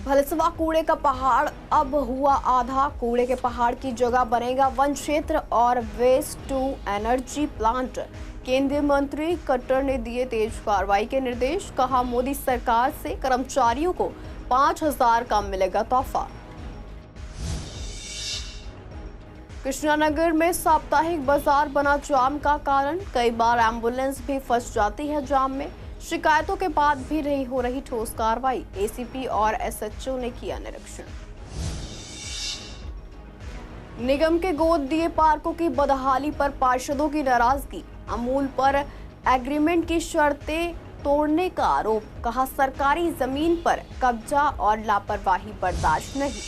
भलसवा कूड़े का पहाड़ अब हुआ आधा। कूड़े के पहाड़ की जगह बनेगा वन क्षेत्र और वेस्ट टू एनर्जी प्लांट। केंद्रीय मंत्री खट्टर ने दिए तेज कार्रवाई के निर्देश। कहा, मोदी सरकार से कर्मचारियों को 5,000 का मिलेगा तोहफा। कृष्णानगर में साप्ताहिक बाजार बना जाम का कारण। कई बार एम्बुलेंस भी फंस जाती है जाम में। शिकायतों के बाद भी नहीं हो रही ठोस कार्रवाई। एसीपी और एसएचओ ने किया निरीक्षण। निगम के गोद दिए पार्कों की बदहाली पर पार्षदों की नाराजगी। अमूल पर एग्रीमेंट की शर्तें तोड़ने का आरोप। कहा, सरकारी जमीन पर कब्जा और लापरवाही बर्दाश्त नहीं।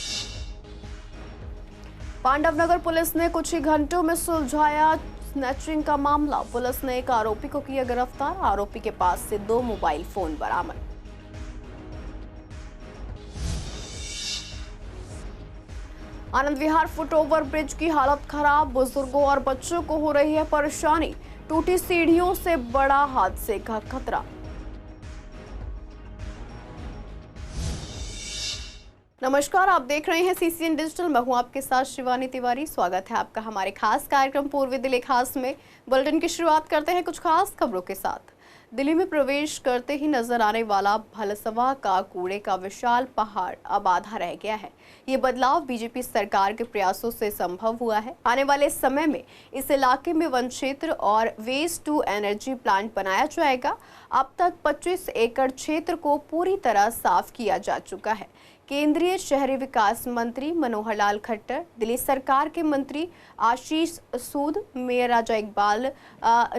पांडवनगर पुलिस ने कुछ ही घंटों में सुलझाया स्नैचिंग का मामला। पुलिस ने एक आरोपी को किया गिरफ्तार। आरोपी के पास से 2 मोबाइल फोन बरामद। आनंद विहार फुटओवर ब्रिज की हालत खराब। बुजुर्गों और बच्चों को हो रही है परेशानी। टूटी सीढ़ियों से बड़ा हादसे का खतरा। नमस्कार, आप देख रहे हैं सीसीएन डिजिटल। मैं हूं आपके साथ शिवानी तिवारी। स्वागत है आपका हमारे खास कार्यक्रम पूर्वी दिल्ली खास में। बुलेटिन की शुरुआत करते हैं कुछ खास खबरों के साथ। दिल्ली में प्रवेश करते ही नजर आने वाला भलसवा का कूड़े का विशाल पहाड़ अब आधा रह गया है। ये बदलाव बीजेपी सरकार के प्रयासों से संभव हुआ है। आने वाले समय में इस इलाके में वन क्षेत्र और वेस्ट टू एनर्जी प्लांट बनाया जाएगा। अब तक 25 एकड़ क्षेत्र को पूरी तरह साफ किया जा चुका है। केंद्रीय शहरी विकास मंत्री मनोहर लाल खट्टर, दिल्ली सरकार के मंत्री आशीष सूद, मेयर राजा इकबाल,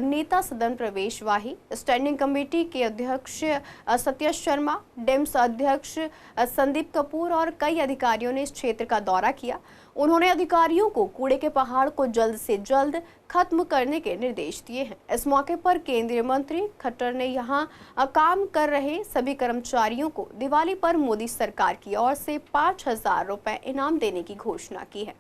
नेता सदन प्रवेश वाही, स्टैंडिंग कमेटी के अध्यक्ष सतीश शर्मा, डिम्स अध्यक्ष संदीप कपूर और कई अधिकारियों ने इस क्षेत्र का दौरा किया। उन्होंने अधिकारियों को कूड़े के पहाड़ को जल्द से जल्द खत्म करने के निर्देश दिए हैं। इस मौके पर केंद्रीय मंत्री खट्टर ने यहां काम कर रहे सभी कर्मचारियों को दिवाली पर मोदी सरकार की ओर से 5,000 रुपए इनाम देने की घोषणा की है।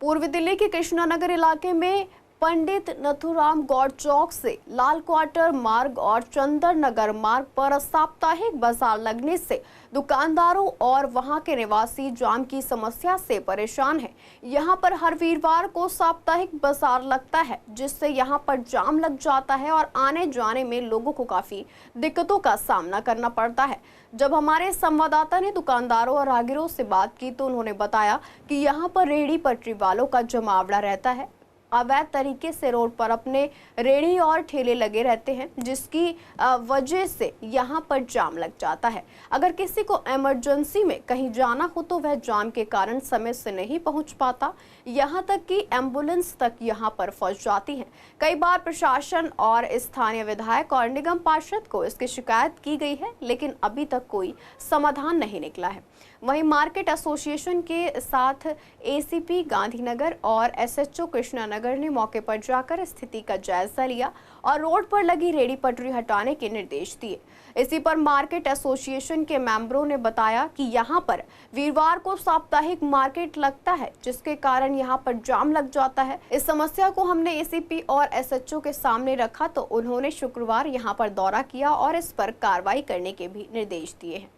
पूर्वी दिल्ली के कृष्णानगर इलाके में पंडित नथुराम गौड़ चौक से लाल क्वार्टर मार्ग और चंदर नगर मार्ग पर साप्ताहिक बाजार लगने से दुकानदारों और वहां के निवासी जाम की समस्या से परेशान हैं। यहां पर हर वीरवार को साप्ताहिक बाजार लगता है, जिससे यहां पर जाम लग जाता है और आने जाने में लोगों को काफी दिक्कतों का सामना करना पड़ता है। जब हमारे संवाददाता ने दुकानदारों और राहगीरों से बात की तो उन्होंने बताया कि यहाँ पर रेहड़ी पटरी वालों का जमावड़ा रहता है। अवैध तरीके से रोड पर अपने रेहड़ी और ठेले लगे रहते हैं, जिसकी वजह से यहाँ पर जाम लग जाता है। अगर किसी को इमरजेंसी में कहीं जाना हो तो वह जाम के कारण समय से नहीं पहुँच पाता। यहाँ तक कि एम्बुलेंस तक यहाँ पर फंस जाती है। कई बार प्रशासन और स्थानीय विधायक और निगम पार्षद को इसकी शिकायत की गई है, लेकिन अभी तक कोई समाधान नहीं निकला है। वहीं मार्केट एसोसिएशन के साथ एसीपी गांधीनगर और एसएचओ कृष्णानगर ने मौके पर जाकर स्थिति का जायजा लिया और रोड पर लगी रेहड़ी पटरी हटाने के निर्देश दिए। इसी पर मार्केट एसोसिएशन के मेंबरों ने बताया कि यहां पर वीरवार को साप्ताहिक मार्केट लगता है, जिसके कारण यहां पर जाम लग जाता है। इस समस्या को हमने एसीपी और एसएचओ के सामने रखा तो उन्होंने शुक्रवार यहां पर दौरा किया और इस पर कार्रवाई करने के भी निर्देश दिए हैं।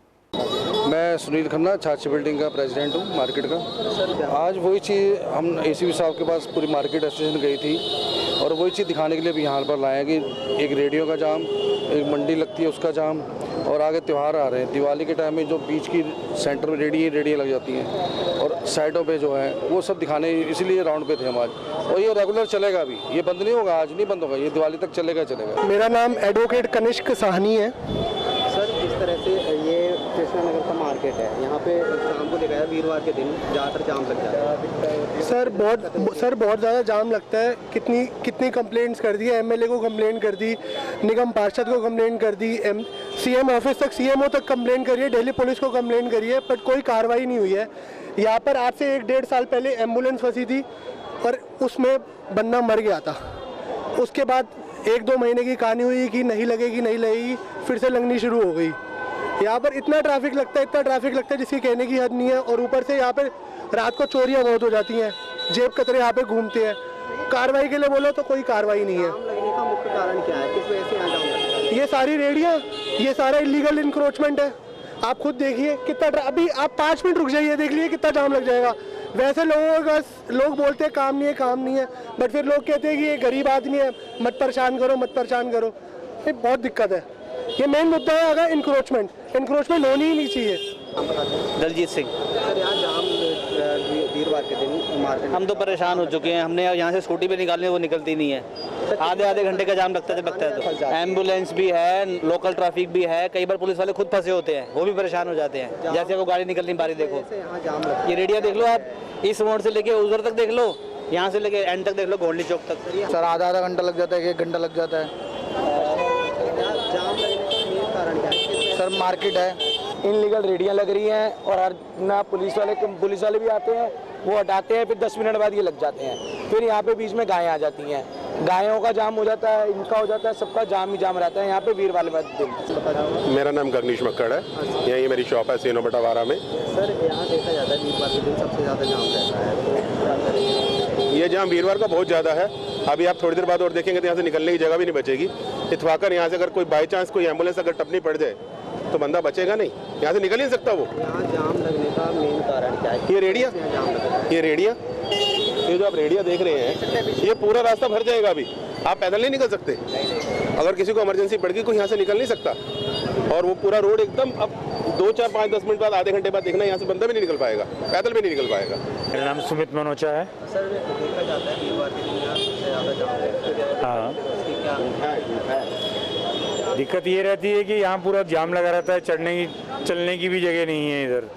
मैं सुनील खन्ना छाछ बिल्डिंग का प्रेसिडेंट हूँ मार्केट का। आज वही चीज़ हम एसीपी साहब के पास पूरी मार्केट एसोसिएशन गई थी और वही चीज़ दिखाने के लिए भी यहाँ पर लाए हैं कि एक रेडियो का जाम, एक मंडी लगती है उसका जाम, और आगे त्यौहार आ रहे हैं। दिवाली के टाइम में जो बीच की सेंटर में रेडियाँ लग जाती हैं और साइडों पे जो है वो सब दिखाने, इसीलिए राउंड पे थे हम आज। और ये रेगुलर चलेगा अभी, ये बंद नहीं होगा, आज नहीं बंद होगा, ये दिवाली तक चलेगा। मेरा नाम एडवोकेट कनिष्क साहनी है। सर, जिस तरह से ये कृष्णानगर का मार्केट है, यहाँ पे शाम को देखा है वीरवार के दिन ज़्यादातर जाम लग जाता है। सर बहुत ज़्यादा जाम लगता है। कितनी कंप्लेंट्स कर दी है, एमएलए को कंप्लेंट कर दी, निगम पार्षद को कंप्लेंट कर दी, सीएम ऑफिस तक, सीएमओ तक कंप्लेंट करी है, दिल्ली पुलिस को कंप्लेंट करी है, बट कोई कार्रवाई नहीं हुई है। यहाँ पर आज से 1-1.5 साल पहले एम्बुलेंस फंसी थी और उसमें बंदा मर गया था। उसके बाद 1-2 महीने की कहानी हुई कि नहीं लगेगी, फिर से लगनी शुरू हो गई। यहाँ पर इतना ट्रैफिक लगता है जिसकी कहने की हद नहीं है। और ऊपर से यहाँ पर रात को चोरियाँ बहुत हो जाती हैं, जेब कतरे यहाँ पे घूमते हैं। कार्रवाई के लिए बोलो तो कोई कार्रवाई नहीं है। जाम लगने का मुख्य कारण क्या है, किस वजह से यहाँ जाम लगता है? ये सारी रेहड़ियाँ, ये सारा इलीगल इंक्रोचमेंट है। आप खुद देखिए कितना अभी आप 5 मिनट रुक जाइए, देख लीजिए कितना जाम लग जाएगा। वैसे लोग बोलते हैं काम नहीं है, बट फिर लोग कहते हैं कि ये गरीब आदमी है, मत परेशान करो। ये बहुत दिक्कत है। ये मेन मुद्दा है अगर इंक्रोचमेंट होनी ही नहीं चाहिए। दलजीत सिंह। सर यहाँ जाम वीरवार के दिन मार्केट हम तो परेशान हो चुके हैं। हमने यहाँ से स्कूटी पे निकालनी है, वो निकलती नहीं है। आधे घंटे का जाम लगता है तो एम्बुलेंस भी है, लोकल ट्रैफिक भी है। कई बार पुलिस वाले खुद फंसे होते हैं, वो भी परेशान हो जाते हैं। जैसे वो गाड़ी निकल नहीं पा रही, देखो यहाँ जाम लगता ये रेडिया देख लो आप, इस मोड़ से लेके उधर तक देख लो, यहाँ से लेके एंड तक देख लो, गोंडली चौक तक। सर आधा घंटा लग जाता है, 1 घंटा लग जाता है। जाम लगने का मेन कारण क्या है? सर मार्केट है, इनलीगल रेडियां लग रही हैं और हर ना पुलिस वाले भी आते हैं, वो हटाते हैं, फिर 10 मिनट बाद ये लग जाते हैं। फिर यहाँ पे बीच में गायें आ जाती हैं, गायों का जाम हो जाता है, इनका हो जाता है, सबका जाम ही जाम रहता है यहाँ पे वीर वाले दिन। मेरा नाम गगनीश मक्कड़ है, यही मेरी शॉप है सीनो बटावारा में। सर यहाँ देखा जाता है वीरवार के दिन सबसे ज़्यादा जाम रहता है। ये जाम वीरवार का बहुत ज़्यादा है। अभी आप थोड़ी देर बाद और देखेंगे तो यहाँ से निकलने की जगह भी नहीं बचेगी। इतफाकर यहाँ से अगर कोई बाई चांस कोई एम्बुलेंस अगर टपनी पड़ जाए तो बंदा बचेगा नहीं, यहाँ से निकल नहीं सकता वो। यहाँ जाम लगने का मेन कारण क्या है? ये रेडिया, ये जो आप रेडिया देख रहे हैं, ये पूरा रास्ता भर जाएगा। अभी आप पैदल नहीं निकल सकते। अगर किसी को इमरजेंसी पड़ गई, कोई यहाँ से निकल नहीं सकता। और वो पूरा रोड एकदम अब 2, 4, 5, 10 मिनट बाद, आधे घंटे बाद देखना, यहाँ से बंदा भी नहीं निकल पाएगा, पैदल भी नहीं निकल पाएगा। मेरा नाम सुमित मनोचा है। सर देखा जाता है वीरवार के दिन यहाँ सबसे ज़्यादा जाम रहता है। हाँ, उसकी क्या दिक्कत ये रहती है कि यहाँ पूरा जाम लगा रहता है, चलने की भी जगह नहीं है इधर।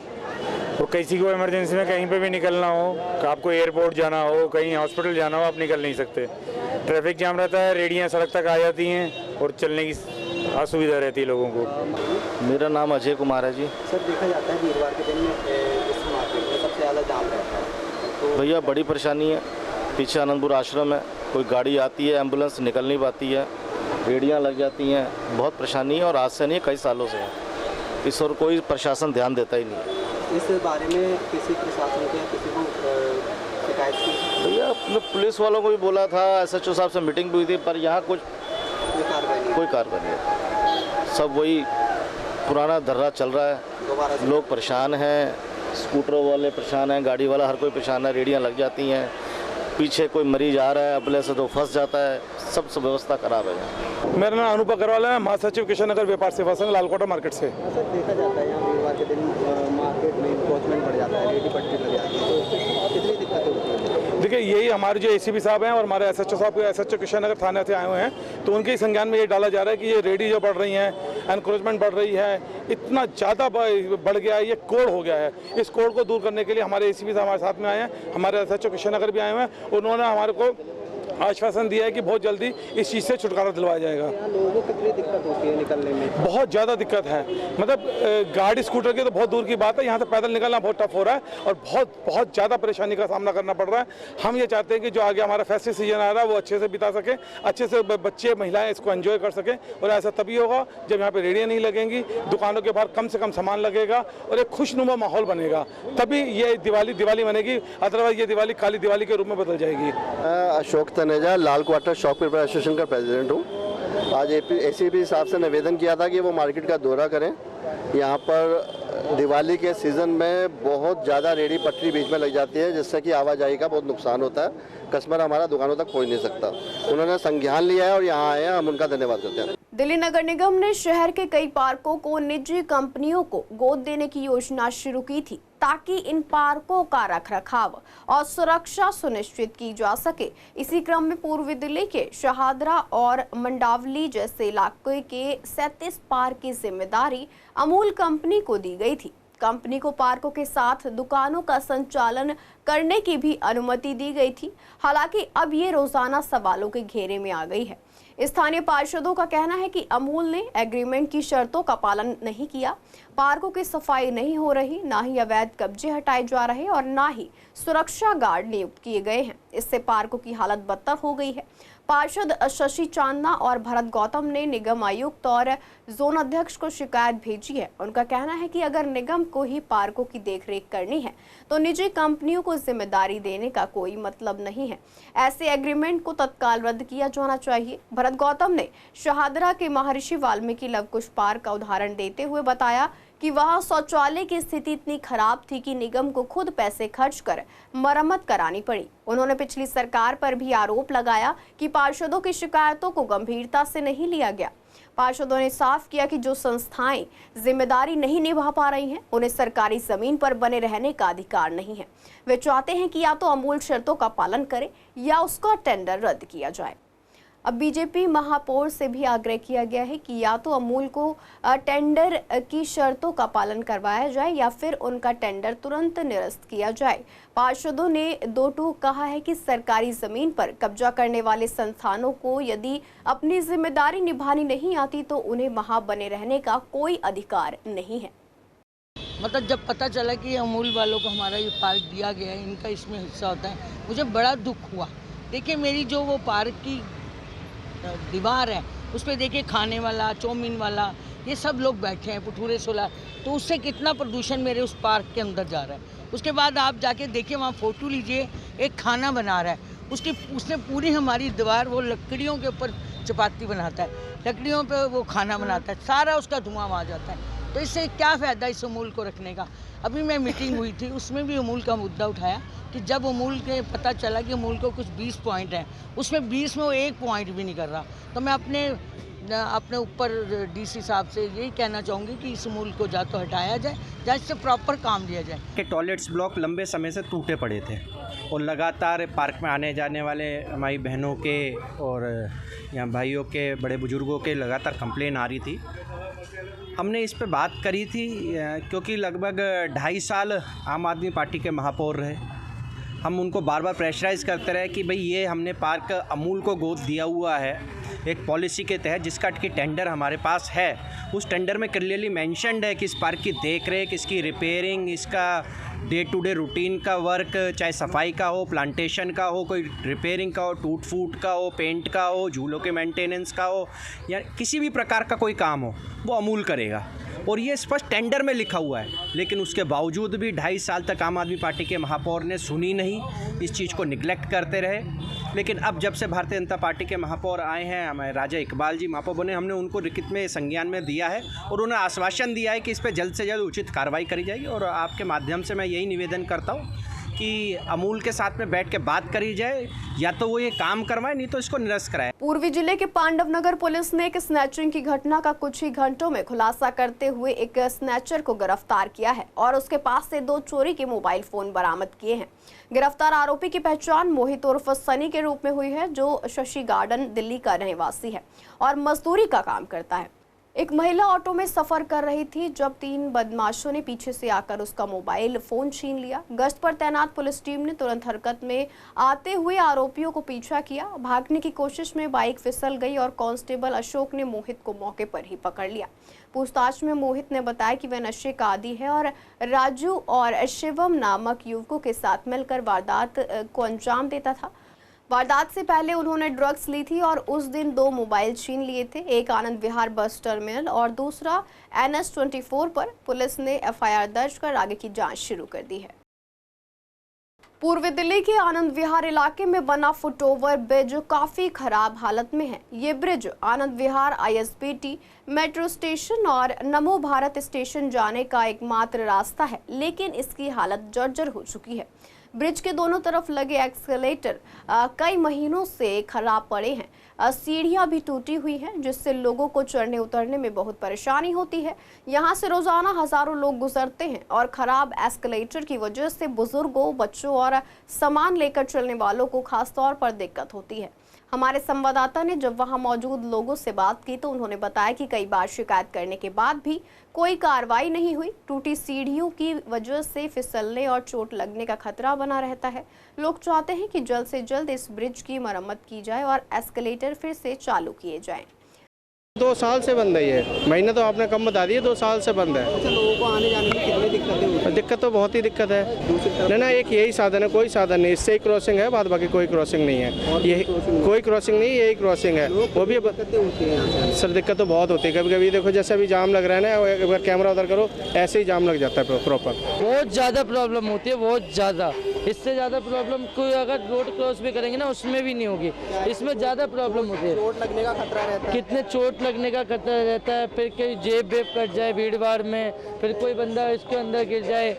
तो किसी को इमरजेंसी में कहीं पे भी निकलना हो, आपको एयरपोर्ट जाना हो, कहीं हॉस्पिटल जाना हो, आप निकल नहीं सकते। ट्रैफिक जाम रहता है, रेडियाँ सड़क तक आ जाती हैं और चलने की असुविधा रहती है लोगों को। मेरा नाम अजय कुमार है जी। सर देखा जाता है वीरवार के दिन इस मार्केट में सबसे ज़्यादा जाम रहता है। तो भैया बड़ी परेशानी है, पीछे आनंदपुर आश्रम है, कोई गाड़ी आती है, एम्बुलेंस निकल नहीं पाती है, रेडियाँ लग जाती हैं, बहुत परेशानी है। और आज से नहीं, कई सालों से है। इस और कोई प्रशासन ध्यान देता ही नहीं है। इस बारे में किसी प्रशासन के किसी को शिकायत की? भैया अपने पुलिस वालों को भी बोला था, SHO साहब से मीटिंग भी हुई थी, पर यहाँ कोई कार्रवाई नहीं। सब वही पुराना धर्रा चल रहा है। लोग परेशान हैं, स्कूटर वाले परेशान हैं, गाड़ी वाला हर कोई परेशान है। रेडियाँ लग जाती हैं, पीछे कोई मरीज आ रहा है, एम्बुलेंस से तो फंस जाता है, सब व्यवस्था खराब है। मेरा नाम अनुभव अग्रवाल है, महासचिव किशन नगर व्यापार सेवा संघ लालकोटा मार्केट से। सर देखा जाता है यहाँ वीरवार के दिन मार्केट में इंक्रोचमेंट बढ़ जाता है, रेडी पट्टी लग जाती है, तो कितनी दिक्कत होती है? देखिए यही हमारे जो ACP साहब हैं और हमारे SHO साहब, SHO किशन नगर थाने से आए हुए हैं, तो उनके संज्ञान में ये डाला जा रहा है कि ये रेडी जो बढ़ रही हैं, एनक्रोचमेंट बढ़ रही है, इतना ज़्यादा बढ़ गया है, ये कोड हो गया है। इस कोड को दूर करने के लिए हमारे ACP साहब हमारे साथ में आए हैं, हमारे SHO किशन नगर भी आए हुए हैं। उन्होंने हमारे को आश्वासन दिया है कि बहुत जल्दी इस चीज़ से छुटकारा दिलवाया जाएगा। यहाँ लोगों को कितनी दिक्कत होती है निकलने में? बहुत ज़्यादा दिक्कत है, मतलब गाड़ी स्कूटर की तो बहुत दूर की बात है, यहाँ से पैदल निकलना बहुत टफ हो रहा है और बहुत ज़्यादा परेशानी का सामना करना पड़ रहा है। हम ये चाहते हैं कि जो आगे हमारा फेस्टिव सीजन आ रहा है वो अच्छे से बिता सके, अच्छे से बच्चे महिलाएं इसको एंजॉय कर सकें। और ऐसा तभी होगा जब यहाँ पे रेडियाँ नहीं लगेंगी, दुकानों के बाहर कम से कम सामान लगेगा और एक खुशनुमा माहौल बनेगा, तभी ये दिवाली बनेगी। अदरवाइज ये दिवाली काली दिवाली के रूप में बदल जाएगी। अशोक तनेजा, लाल क्वार्टर शॉप कीपर एसोसिएशन का प्रेसिडेंट हूँ। आज ACP साहब से निवेदन किया था कि वो मार्केट का दौरा करें। यहाँ पर दिवाली के सीज़न में बहुत ज़्यादा रेडी पटरी बीच में लग जाती है, जिससे कि आवाजाही का बहुत नुकसान होता है, कस्टमर हमारा दुकानों तक पहुँच नहीं सकता। उन्होंने संज्ञान लिया है और यहाँ आए हैं, हम उनका धन्यवाद करते हैं। दिल्ली नगर निगम ने शहर के कई पार्कों को निजी कंपनियों को गोद देने की योजना शुरू की थी, ताकि इन पार्कों का रखरखाव और सुरक्षा सुनिश्चित की जा सके। इसी क्रम में पूर्वी दिल्ली के शहादरा और मंडावली जैसे इलाके के 37 पार्क की जिम्मेदारी अमूल कंपनी को दी गई थी। कंपनी को पार्कों के साथ दुकानों का संचालन करने की भी अनुमति दी गई थी। हालांकि अब ये रोजाना सवालों के घेरे में आ गई है। स्थानीय पार्षदों का कहना है कि अमूल ने एग्रीमेंट की शर्तों का पालन नहीं किया, पार्कों की सफाई नहीं हो रही, ना ही अवैध कब्जे हटाए जा रहे और ना ही सुरक्षा गार्ड नियुक्त किए गए हैं। इससे पार्कों की हालत बदतर हो गई है। पार्षद शशि चांदना और भरत गौतम ने निगम आयुक्त और जोन अध्यक्ष को शिकायत भेजी है। उनका कहना है कि अगर निगम को ही पार्कों की देखरेख करनी है तो निजी कंपनियों को जिम्मेदारी देने का कोई मतलब नहीं है। ऐसे एग्रीमेंट को तत्काल रद्द किया जाना चाहिए। भरत गौतम ने शाहदरा के महर्षि वाल्मीकि लवकुश पार्क का उदाहरण देते हुए बताया कि वहां शौचालय की स्थिति इतनी खराब थी कि निगम को खुद पैसे खर्च कर मरम्मत करानी पड़ी। उन्होंने पिछली सरकार पर भी आरोप लगाया कि पार्षदों की शिकायतों को गंभीरता से नहीं लिया गया। पार्षदों ने साफ किया कि जो संस्थाएं जिम्मेदारी नहीं निभा पा रही हैं, उन्हें सरकारी जमीन पर बने रहने का अधिकार नहीं है। वे चाहते हैं कि या तो अमूल शर्तों का पालन करे या उसका टेंडर रद्द किया जाए। अब बीजेपी महापौर से भी आग्रह किया गया है कि या तो अमूल को टेंडर की शर्तों का पालन करवाया जाए या फिर उनका टेंडर तुरंत निरस्त किया जाए। पार्षदों ने दो टूक कहा है कि सरकारी जमीन पर कब्जा करने वाले संस्थानों को यदि अपनी जिम्मेदारी निभानी नहीं आती तो उन्हें वहां बने रहने का कोई अधिकार नहीं है। मतलब जब पता चला कि अमूल वालों को हमारा ये पार्क दिया गया है, इनका इसमें हिस्सा होता है, मुझे बड़ा दुख हुआ। देखिए मेरी जो वो पार्क की दीवार है उस पर देखिए खाने वाला, चौमीन वाला, ये सब लोग बैठे हैं, भटूरे छोला, तो उससे कितना प्रदूषण मेरे उस पार्क के अंदर जा रहा है। उसके बाद आप जाके देखिए वहाँ फोटो लीजिए, एक खाना बना रहा है, उसने पूरी हमारी दीवार वो लकड़ियों के ऊपर चपाती बनाता है, लकड़ियों पे वो खाना बनाता है, सारा उसका धुआं वहाँ जाता है। तो इससे क्या फ़ायदा इस अमूल को रखने का। अभी मैं मीटिंग हुई थी, उसमें भी अमूल का मुद्दा उठाया कि जब अमूल के पता चला कि अमूल को कुछ 20 पॉइंट हैं, उसमें 20 में वो 1 पॉइंट भी नहीं कर रहा, तो मैं अपने ऊपर डीसी साहब से यही कहना चाहूँगी कि इस अमूल को या तो हटाया जाए या इससे प्रॉपर काम लिया जाए। के टॉयलेट्स ब्लॉक लंबे समय से टूटे पड़े थे और लगातार पार्क में आने जाने वाले हमारी बहनों के और यहाँ भाइयों के, बड़े बुजुर्गों के लगातार कंप्लेन आ रही थी। हमने इस पे बात करी थी क्योंकि लगभग 2.5 साल आम आदमी पार्टी के महापौर रहे। हम उनको बार बार प्रेशराइज़ करते रहे कि भाई ये हमने पार्क अमूल को गोद दिया हुआ है एक पॉलिसी के तहत, जिसका कि टेंडर हमारे पास है। उस टेंडर में क्लियरली मेंशन्ड है कि इस पार्क की देखरेख, इसकी रिपेयरिंग, इसका डे टू डे रूटीन का वर्क, चाहे सफाई का हो, प्लांटेशन का हो, कोई रिपेयरिंग का हो, टूट फूट का हो, पेंट का हो, झूलों के मेंटेनेंस का हो, या किसी भी प्रकार का कोई काम हो, वो अमूल करेगा। और ये स्पष्ट टेंडर में लिखा हुआ है। लेकिन उसके बावजूद भी 2.5 साल तक आम आदमी पार्टी के महापौर ने सुनी नहीं, इस चीज़ को निगलेक्ट करते रहे। लेकिन अब जब से भारतीय जनता पार्टी के महापौर आए हैं, हमारे राजा इकबाल जी महापौर बने, हमने उनको लिखित में संज्ञान में दिया है और उन्हें आश्वासन दिया है कि इस पर जल्द से जल्द उचित कार्रवाई करी जाएगी। और आपके माध्यम से मैं यही निवेदन करता हूँ कि अमूल के साथ में बैठ के बात करी जाए, या तो वो ये काम करवाए, नहीं तो इसको निरस्त कराए। पूर्वी जिले के पांडवनगर पुलिस ने एक स्नैचिंग की घटना का कुछ ही घंटों में खुलासा करते हुए एक स्नैचर को गिरफ्तार किया है और उसके पास से 2 चोरी के मोबाइल फोन बरामद किए हैं। गिरफ्तार आरोपी की पहचान मोहित उर्फ सनी के रूप में हुई है, जो शशि गार्डन दिल्ली का रहवासी है और मजदूरी का काम करता है। एक महिला ऑटो में सफर कर रही थी जब 3 बदमाशों ने पीछे से आकर उसका मोबाइल फोन छीन लिया। गश्त पर तैनात पुलिस टीम ने तुरंत हरकत में आते हुए आरोपियों को पीछा किया। भागने की कोशिश में बाइक फिसल गई और कांस्टेबल अशोक ने मोहित को मौके पर ही पकड़ लिया। पूछताछ में मोहित ने बताया कि वह नशे का आदी है और राजू और शिवम नामक युवकों के साथ मिलकर वारदात को अंजाम देता था। वारदात से पहले उन्होंने ड्रग्स ली थी और उस दिन 2 मोबाइल छीन लिए थे, एक आनंद विहार बस टर्मिनल और दूसरा NS24 पर। पुलिस ने FIR दर्ज कर आगे की जांच शुरू कर दी है। पूर्वी दिल्ली के आनंद विहार इलाके में बना फुटओवर ब्रिज काफी खराब हालत में है। ये bridge Anand Vihar ISBT metro station और नमो भारत स्टेशन जाने का एकमात्र रास्ता है, लेकिन इसकी हालत जर्जर हो चुकी है। ब्रिज के दोनों तरफ लगे एक्सकलेटर कई महीनों से खराब पड़े हैं। सीढ़ियां भी टूटी हुई हैं, जिससे लोगों को चढ़ने उतरने में बहुत परेशानी होती है। यहां से रोजाना हजारों लोग गुजरते हैं और खराब एस्केलेटर की वजह से बुजुर्गों, बच्चों और सामान लेकर चलने वालों को खास तौर पर दिक्कत होती है। हमारे संवाददाता ने जब वहां मौजूद लोगों से बात की तो उन्होंने बताया कि कई बार शिकायत करने के बाद भी कोई कार्रवाई नहीं हुई। टूटी सीढ़ियों की वजह से फिसलने और चोट लगने का खतरा बना रहता है। लोग चाहते हैं कि जल्द से जल्द इस ब्रिज की मरम्मत की जाए और एस्केलेटर फिर से चालू किए जाएं। 2 साल से बंद है ये, महीना तो आपने कम बता दिए, 2 साल से बंद है। अच्छा, लोगों को आने जाने में कितनी दिक्कतें होती हैं? दिक्कत तो बहुत ही दिक्कत है। दूसरी तरफ ना एक यही साधन है, कोई साधन नहीं, इससे ही क्रॉसिंग है, बाद बाकी कोई क्रॉसिंग नहीं है। ये कोई क्रॉसिंग नहीं, यही क्रॉसिंग है। वो भी दिक्कतें होती हैं यहाँ से। सर दिक्कत तो बहुत होती है, कभी कभी देखो जैसे अभी जाम लग रहा है ना, एक बार कैमरा उधर करो ऐसे ही जाम लग जाता है प्रॉपर। बहुत ज़्यादा प्रॉब्लम होती है, बहुत ज़्यादा। इससे ज़्यादा प्रॉब्लम कोई अगर रोड क्रॉस भी करेंगे ना उसमें भी नहीं होगी, इसमें ज़्यादा प्रॉब्लम होती है। चोट लगने का खतरा रहता है। कितने चोट लगने का खतरा रहता है, फिर कोई जेब वेब कट जाए भीड़ भाड़ में, फिर कोई बंदा इसके अंदर गिर जाए।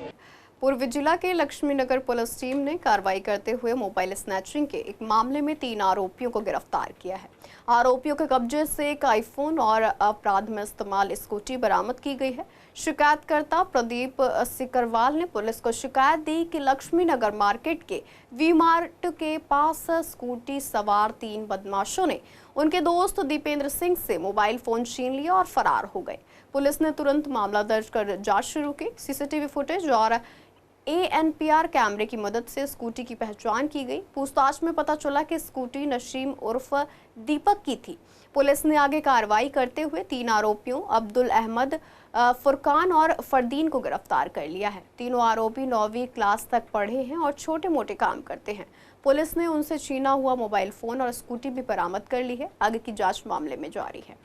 पूर्व जिला के लक्ष्मीनगर पुलिस टीम ने कार्रवाई करते हुए मोबाइल स्नैचिंग के एक मामले में 3 आरोपियों को गिरफ्तार किया है। आरोपियों के कब्जे से एक आईफोन और अपराध में इस्तेमाल स्कूटी बरामद की गई है। शिकायतकर्ता प्रदीप सिकरवाल ने पुलिस को शिकायत दी कि लक्ष्मीनगर मार्केट के वी मार्ट के पास स्कूटी सवार 3 बदमाशों ने उनके दोस्त दीपेंद्र सिंह से मोबाइल फोन छीन लिया और फरार हो गए। पुलिस ने तुरंत मामला दर्ज कर जांच शुरू की। सीसीटीवी फुटेज और ANPR कैमरे की मदद से स्कूटी की पहचान की गई। पूछताछ में पता चला कि स्कूटी नशीम उर्फ दीपक की थी। पुलिस ने आगे कार्रवाई करते हुए 3 आरोपियों अब्दुल अहमद, फुरकान और फरदीन को गिरफ्तार कर लिया है। तीनों आरोपी 9वीं क्लास तक पढ़े हैं और छोटे मोटे काम करते हैं। पुलिस ने उनसे छीना हुआ मोबाइल फोन और स्कूटी भी बरामद कर ली है। आगे की जांच मामले में जारी है।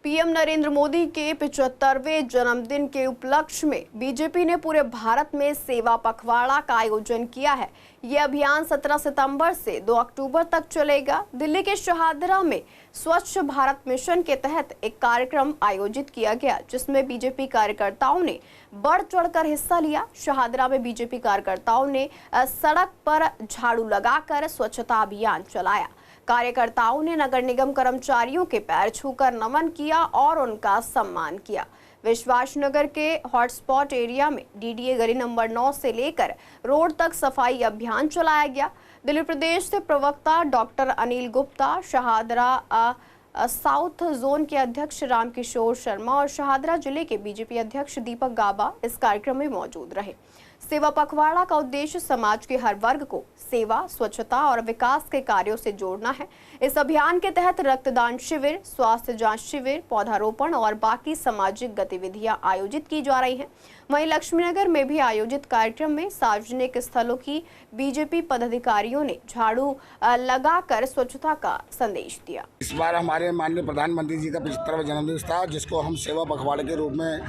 पीएम नरेंद्र मोदी के 75वें जन्मदिन के उपलक्ष्य में बीजेपी ने पूरे भारत में सेवा पखवाड़ा का आयोजन किया है। ये अभियान 17 सितंबर से 2 अक्टूबर तक चलेगा। दिल्ली के शहादरा में स्वच्छ भारत मिशन के तहत एक कार्यक्रम आयोजित किया गया, जिसमें बीजेपी कार्यकर्ताओं ने बढ़ चढ़कर हिस्सा लिया। शहादरा में बीजेपी कार्यकर्ताओं ने सड़क पर झाड़ू लगाकर स्वच्छता अभियान चलाया। कार्यकर्ताओं ने नगर निगम कर्मचारियों के पैर छूकर नमन किया और उनका सम्मान किया। विश्वास नगर के हॉटस्पॉट एरिया में DDA गली नंबर 9 से लेकर रोड तक सफाई अभियान चलाया गया। दिल्ली प्रदेश से प्रवक्ता doctor Anil Gupta, Shahdara south zone के अध्यक्ष रामकिशोर शर्मा और शहादरा जिले के बीजेपी अध्यक्ष दीपक गाबा इस कार्यक्रम में मौजूद रहे। सेवा पखवाड़ा का उद्देश्य समाज के हर वर्ग को सेवा, स्वच्छता और विकास के कार्यों से जोड़ना है। इस अभियान के तहत रक्तदान शिविर, स्वास्थ्य जांच शिविर, पौधारोपण और बाकी सामाजिक गतिविधियां आयोजित की जा रही हैं। वहीं लक्ष्मीनगर में भी आयोजित कार्यक्रम में सार्वजनिक स्थलों की बीजेपी पदाधिकारियों ने झाड़ू लगाकर स्वच्छता का संदेश दिया। इस बार हमारे माननीय प्रधानमंत्री जी का 75वां जन्मदिन था, जिसको हम सेवा पखवाड़े के रूप में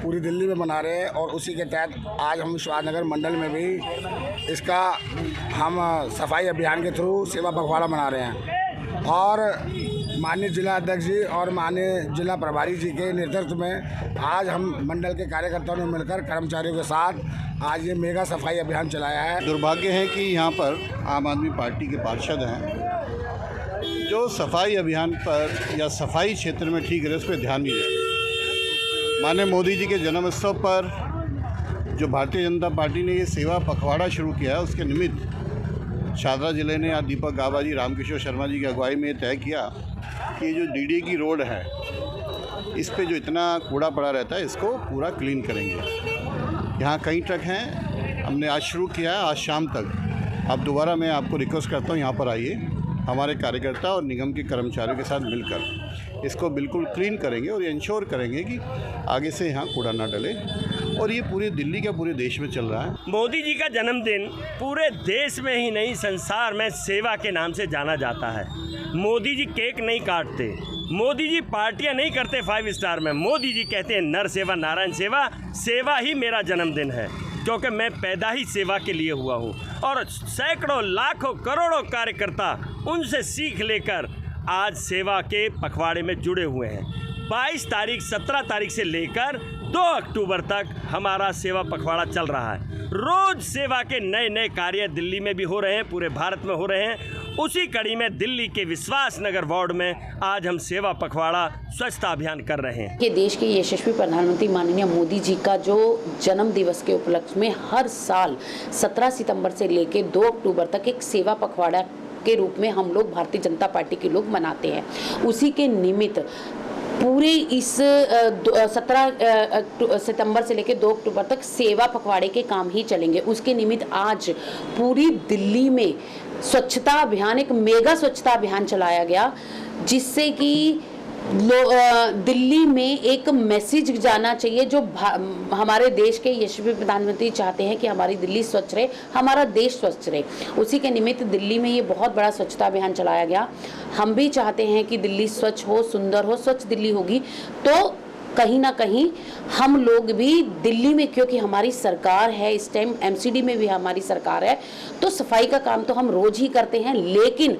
पूरी दिल्ली में मना रहे हैं और उसी के तहत आज हम विश्वासनगर मंडल में भी इसका हम सफाई अभियान के थ्रू सेवा पखवाड़ा मना रहे हैं। और माननीय जिला अध्यक्ष जी और माननीय जिला प्रभारी जी के नेतृत्व में आज हम मंडल के कार्यकर्ताओं ने मिलकर कर्मचारियों के साथ आज ये मेगा सफाई अभियान चलाया है। दुर्भाग्य है कि यहाँ पर आम आदमी पार्टी के पार्षद हैं जो सफाई अभियान पर या सफाई क्षेत्र में ठीक है उस पर ध्यान नहीं देते। माननीय मोदी जी के जन्म उत्सव पर जो भारतीय जनता पार्टी ने ये सेवा पखवाड़ा शुरू किया है, उसके निमित्त शाहदरा ज़िले ने आज दीपक गाबा जी, रामकिशोर शर्मा जी की अगुवाई में तय किया कि ये जो DDA की रोड है इस पे जो इतना कूड़ा पड़ा रहता है इसको पूरा क्लीन करेंगे। यहाँ कई ट्रक हैं, हमने आज शुरू किया है, आज शाम तक। अब दोबारा मैं आपको रिक्वेस्ट करता हूँ यहाँ पर आइए, हमारे कार्यकर्ता और निगम के कर्मचारियों के साथ मिलकर इसको बिल्कुल क्लीन करेंगे और ये इंश्योर करेंगे कि आगे से यहाँ कूड़ा ना डले। और ये पूरी दिल्ली का पूरे देश में चल रहा है। मोदी जी का जन्मदिन पूरे देश में ही नहीं संसार में सेवा के नाम से जाना जाता है। मोदी जी केक नहीं काटते, मोदी जी पार्टियां नहीं करते 5 स्टार में। मोदी जी कहते हैं नर सेवा नारायण सेवा, सेवा ही मेरा जन्मदिन है, क्योंकि मैं पैदा ही सेवा के लिए हुआ हूँ। और सैकड़ों लाखों करोड़ों कार्यकर्ता उनसे सीख लेकर आज सेवा के पखवाड़े में जुड़े हुए हैं। 22 तारीख 17 तारीख से लेकर 2 अक्टूबर तक हमारा सेवा पखवाड़ा चल रहा है। रोज सेवा के नए नए कार्य दिल्ली में भी हो रहे हैं, पूरे भारत में हो रहे हैं। उसी कड़ी में दिल्ली के विश्वास नगर वार्ड में आज हम सेवा पखवाड़ा स्वच्छता अभियान कर रहे हैं। ये देश के यशस्वी प्रधानमंत्री माननीय मोदी जी का जो जन्म दिवस के उपलक्ष्य में हर साल 17 सितंबर से लेकर 2 अक्टूबर तक एक सेवा पखवाड़ा के रूप में हम लोग भारतीय जनता पार्टी के लोग मनाते हैं। उसी के निमित्त पूरे इस 17 सितंबर से लेकर 2 अक्टूबर तक सेवा पखवाड़े के काम ही चलेंगे। उसके निमित्त आज पूरी दिल्ली में स्वच्छता अभियान, एक मेगा स्वच्छता अभियान चलाया गया, जिससे कि दिल्ली में एक मैसेज जाना चाहिए जो हमारे देश के यशस्वी प्रधानमंत्री चाहते हैं कि हमारी दिल्ली स्वच्छ रहे, हमारा देश स्वच्छ रहे। उसी के निमित्त दिल्ली में ये बहुत बड़ा स्वच्छता अभियान चलाया गया। हम भी चाहते हैं कि दिल्ली स्वच्छ हो, सुंदर हो। स्वच्छ दिल्ली होगी तो कहीं ना कहीं हम लोग भी दिल्ली में, क्योंकि हमारी सरकार है इस टाइम, एमसीडी में भी हमारी सरकार है, तो सफाई का काम तो हम रोज ही करते हैं, लेकिन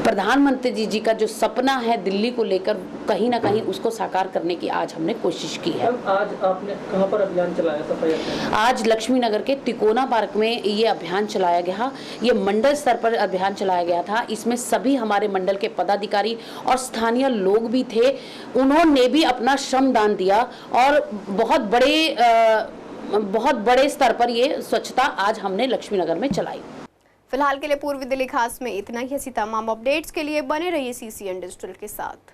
प्रधानमंत्री जी का जो सपना है दिल्ली को लेकर, कहीं ना कहीं उसको साकार करने की आज हमने कोशिश की है। आज आपने कहां पर अभियान चलाया सफाई अभियान? आज लक्ष्मी नगर के तिकोना पार्क में ये अभियान चलाया गया। ये मंडल स्तर पर अभियान चलाया गया था। इसमें सभी हमारे मंडल के पदाधिकारी और स्थानीय लोग भी थे। उन्होंने भी अपना श्रमदान दिया और बहुत बड़े स्तर पर ये स्वच्छता आज हमने लक्ष्मी नगर में चलाई। फिलहाल के लिए पूर्वी दिल्ली खास में इतना ही। ऐसी तमाम अपडेट्स के लिए बने रहिए CCN डिजिटल के साथ।